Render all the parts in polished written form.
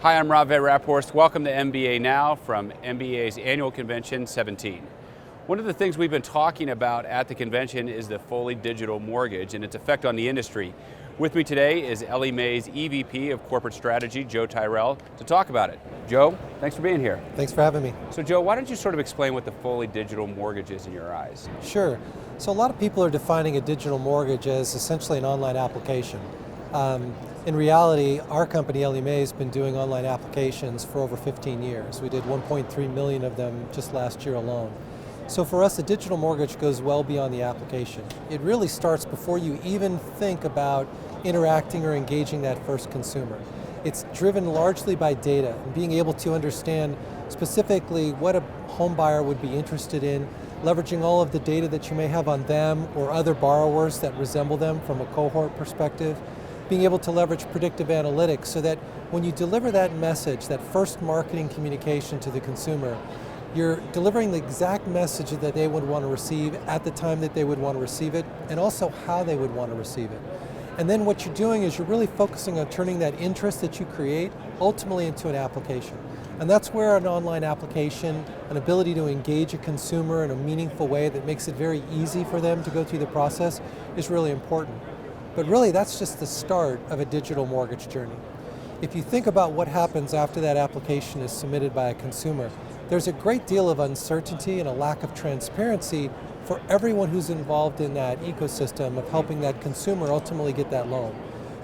Hi, I'm Rob Van Raphorst. Welcome to MBANow from MBA's annual convention 17. One of the things we've been talking about at the convention is the fully digital mortgage and its effect on the industry. With me today is Ellie Mae's EVP of Corporate Strategy, Joe Tyrrell, to talk about it. Joe, thanks for being here. Thanks for having me. So Joe, why don't you sort of explain what the fully digital mortgage is in your eyes? Sure. So a lot of people are defining a digital mortgage as essentially an online application. In reality, our company, Ellie Mae, has been doing online applications for over 15 years. We did 1.3 million of them just last year alone. So for us, a digital mortgage goes well beyond the application. It really starts before you even think about interacting or engaging that first consumer. It's driven largely by data and being able to understand specifically what a home buyer would be interested in, leveraging all of the data that you may have on them or other borrowers that resemble them from a cohort perspective, being able to leverage predictive analytics so that when you deliver that message, that first marketing communication to the consumer, you're delivering the exact message that they would want to receive at the time that they would want to receive it, and also how they would want to receive it. And then what you're doing is you're really focusing on turning that interest that you create ultimately into an application. And that's where an online application, an ability to engage a consumer in a meaningful way that makes it very easy for them to go through the process is really important. But really, that's just the start of a digital mortgage journey. If you think about what happens after that application is submitted by a consumer, there's a great deal of uncertainty and a lack of transparency for everyone who's involved in that ecosystem of helping that consumer ultimately get that loan.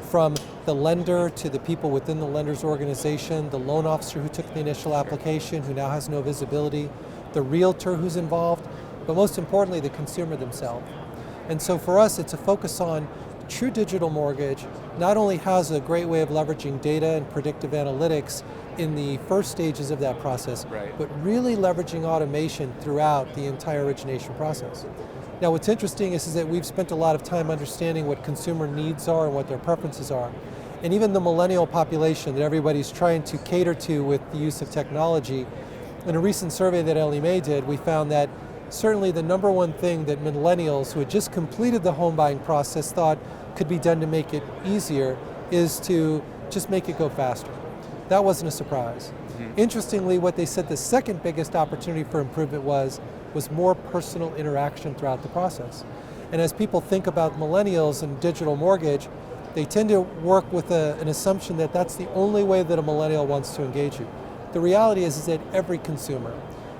From the lender to the people within the lender's organization, the loan officer who took the initial application who now has no visibility, the realtor who's involved, but most importantly, the consumer themselves. And so for us, it's a focus on true digital mortgage not only has a great way of leveraging data and predictive analytics in the first stages of that process, but really leveraging automation throughout the entire origination process. Now what's interesting is that we've spent a lot of time understanding what consumer needs are and what their preferences are. And even the millennial population that everybody's trying to cater to with the use of technology, in a recent survey that Ellie Mae did, we found that certainly the number one thing that millennials who had just completed the home buying process thought could be done to make it easier is to just make it go faster. That wasn't a surprise. Interestingly, what they said the second biggest opportunity for improvement was more personal interaction throughout the process. And as people think about millennials and digital mortgage, they tend to work with an assumption that that's the only way that a millennial wants to engage you. The reality is that every consumer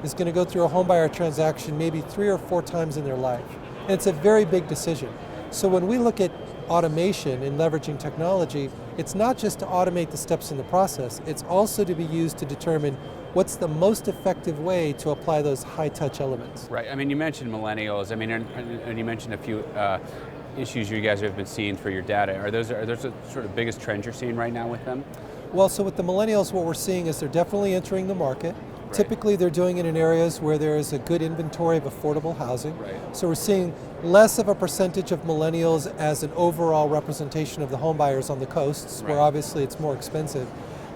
is going to go through a homebuyer transaction maybe 3 or 4 times in their life. And it's a very big decision. So when we look at automation and leveraging technology, it's not just to automate the steps in the process, it's also to be used to determine what's the most effective way to apply those high-touch elements. Right, I mean, you mentioned millennials, I mean, and you mentioned a few issues you guys have been seeing for your data. Are those the sort of biggest trends you're seeing right now with them? Well, so with the millennials, what we're seeing is they're definitely entering the market. Typically they're doing it in areas where there is a good inventory of affordable housing. So we're seeing less of a percentage of millennials as an overall representation of the home buyers on the coasts, where obviously it's more expensive.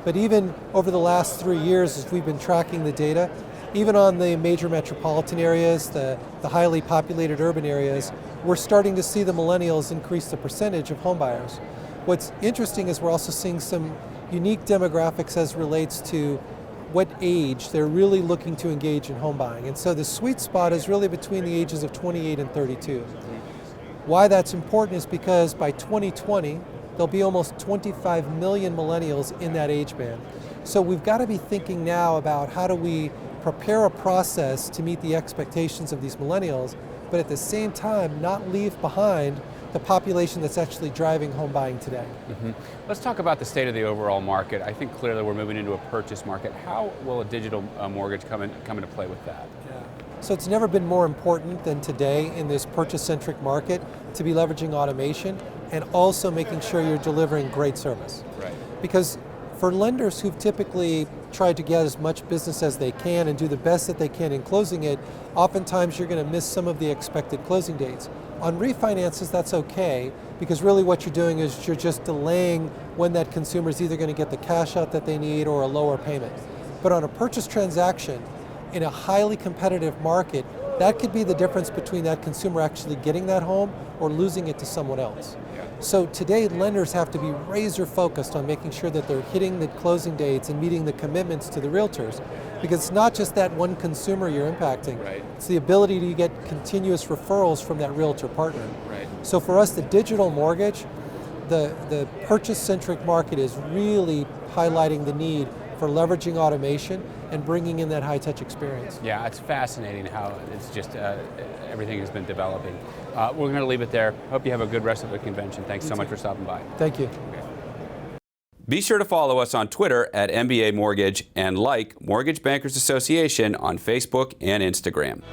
But even over the last 3 years, as we've been tracking the data, even on the major metropolitan areas, the highly populated urban areas, we're starting to see the millennials increase the percentage of home buyers. What's interesting is we're also seeing some unique demographics as relates to what age they're really looking to engage in home buying. And so the sweet spot is really between the ages of 28 and 32. Why that's important is because by 2020, there'll be almost 25 million millennials in that age band. So we've got to be thinking now about how do we prepare a process to meet the expectations of these millennials, but at the same time not leave behind the population that's actually driving home buying today. Let's talk about the state of the overall market. I think clearly we're moving into a purchase market. How will a digital mortgage come into play with that? So it's never been more important than today in this purchase-centric market to be leveraging automation and also making sure you're delivering great service. Because for lenders who've typically tried to get as much business as they can and do the best that they can in closing it, oftentimes you're going to miss some of the expected closing dates. On refinances, that's okay, because really what you're doing is you're just delaying when that consumer is either going to get the cash out that they need or a lower payment. But on a purchase transaction, in a highly competitive market, that could be the difference between that consumer actually getting that home or losing it to someone else. So today, lenders have to be razor focused on making sure that they're hitting the closing dates and meeting the commitments to the realtors. Because it's not just that one consumer you're impacting, Right. it's the ability to get continuous referrals from that realtor partner. Right. So for us, the digital mortgage, the purchase-centric market is really highlighting the need for leveraging automation and bringing in that high-touch experience. Yeah, it's fascinating how it's just everything has been developing. We're going to leave it there. Hope you have a good rest of the convention. Thanks so much for stopping by. Thank you. Okay. Be sure to follow us on Twitter at MBA Mortgage and like Mortgage Bankers Association on Facebook and Instagram.